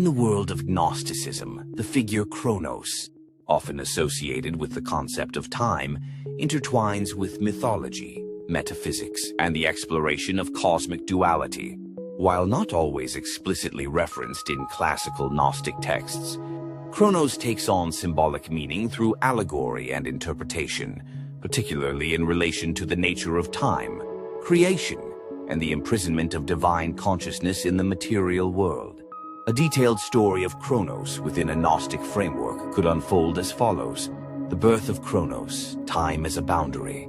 In the world of Gnosticism, the figure Kronos, often associated with the concept of time, intertwines with mythology, metaphysics, and the exploration of cosmic duality. While not always explicitly referenced in classical Gnostic texts, Kronos takes on symbolic meaning through allegory and interpretation, particularly in relation to the nature of time, creation, and the imprisonment of divine consciousness in the material world. A detailed story of Kronos within a Gnostic framework could unfold as follows. The birth of Kronos, time as a boundary.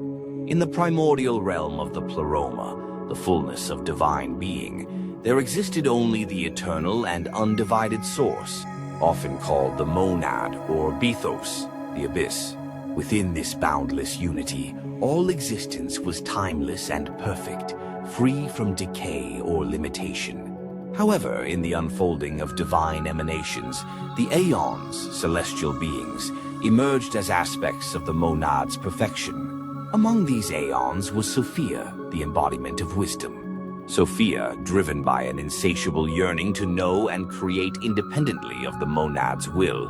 In the primordial realm of the Pleroma, the fullness of divine being, there existed only the eternal and undivided source, often called the monad or bethos, the abyss. Within this boundless unity, all existence was timeless and perfect, free from decay or limitation. However, in the unfolding of divine emanations, the aeons, celestial beings, emerged as aspects of the monad's perfection. Among these aeons was Sophia, the embodiment of wisdom. Sophia, driven by an insatiable yearning to know and create independently of the monad's will,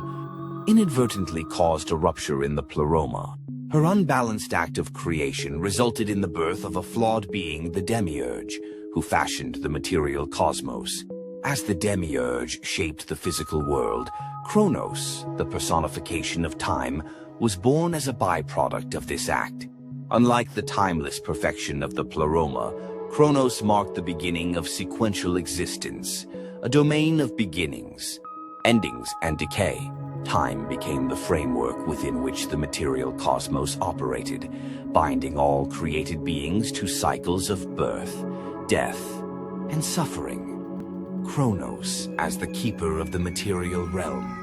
inadvertently caused a rupture in the Pleroma. Her unbalanced act of creation resulted in the birth of a flawed being, the Demiurge, who fashioned the material cosmos. As the Demiurge shaped the physical world, Kronos, the personification of time, was born as a byproduct of this act. Unlike the timeless perfection of the Pleroma, Kronos marked the beginning of sequential existence, a domain of beginnings, endings, and decay. Time became the framework within which the material cosmos operated, binding all created beings to cycles of birth, death, and suffering. Kronos, as the keeper of the material realm.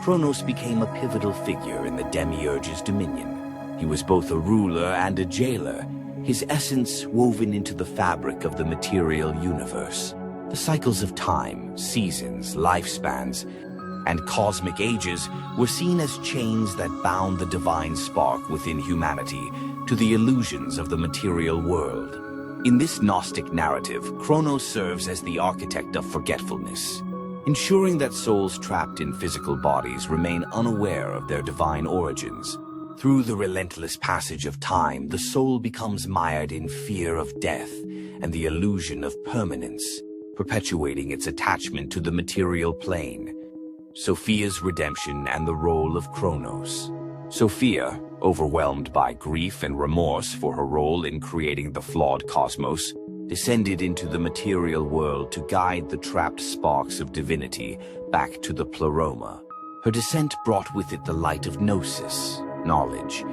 Kronos became a pivotal figure in the Demiurge's dominion. He was both a ruler and a jailer, his essence woven into the fabric of the material universe. The cycles of time, seasons, lifespans, and cosmic ages were seen as chains that bound the divine spark within humanity to the illusions of the material world. In this Gnostic narrative, Kronos serves as the architect of forgetfulness, ensuring that souls trapped in physical bodies remain unaware of their divine origins. Through the relentless passage of time, the soul becomes mired in fear of death and the illusion of permanence, perpetuating its attachment to the material plane. Sophia's redemption and the role of Kronos. Sophia, overwhelmed by grief and remorse for her role in creating the flawed cosmos, descended into the material world to guide the trapped sparks of divinity back to the Pleroma. Her descent brought with it the light of gnosis, knowledge,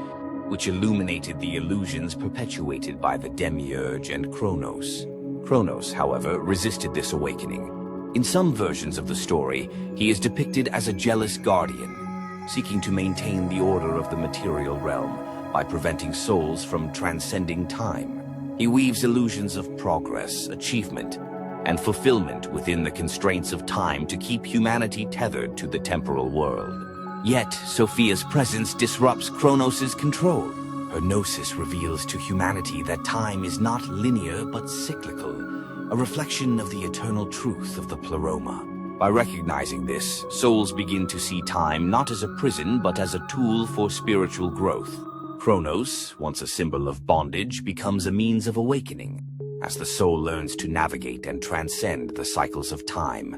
which illuminated the illusions perpetuated by the Demiurge and Kronos. Kronos, however, resisted this awakening. In some versions of the story, he is depicted as a jealous guardian, seeking to maintain the order of the material realm by preventing souls from transcending time. He weaves illusions of progress, achievement, and fulfillment within the constraints of time to keep humanity tethered to the temporal world. Yet, Sophia's presence disrupts Kronos' control. Her gnosis reveals to humanity that time is not linear but cyclical, a reflection of the eternal truth of the Pleroma. By recognizing this, souls begin to see time not as a prison but as a tool for spiritual growth. Kronos, once a symbol of bondage, becomes a means of awakening. As the soul learns to navigate and transcend the cycles of time,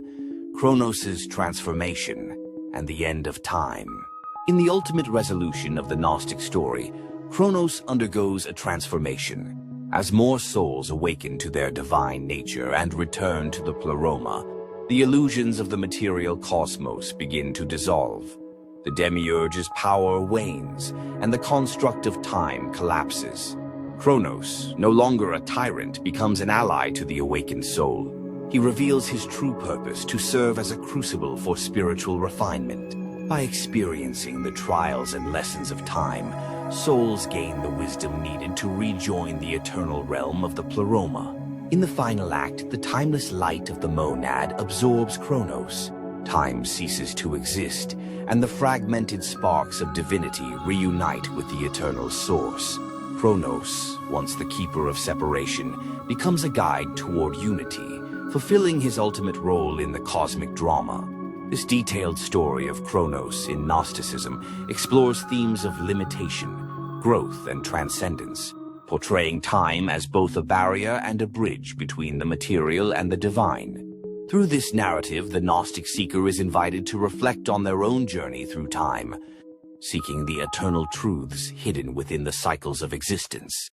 Kronos' transformation and the end of time. In the ultimate resolution of the Gnostic story, Kronos undergoes a transformation. As more souls awaken to their divine nature and return to the Pleroma, the illusions of the material cosmos begin to dissolve. The Demiurge's power wanes, and the construct of time collapses. Kronos, no longer a tyrant, becomes an ally to the awakened soul. He reveals his true purpose to serve as a crucible for spiritual refinement. By experiencing the trials and lessons of time, souls gain the wisdom needed to rejoin the eternal realm of the Pleroma. In the final act, the timeless light of the monad absorbs Kronos. Time ceases to exist, and the fragmented sparks of divinity reunite with the eternal source. Kronos, once the keeper of separation, becomes a guide toward unity, fulfilling his ultimate role in the cosmic drama. This detailed story of Kronos in Gnosticism explores themes of limitation, growth, and transcendence, portraying time as both a barrier and a bridge between the material and the divine. Through this narrative, the Gnostic seeker is invited to reflect on their own journey through time, seeking the eternal truths hidden within the cycles of existence.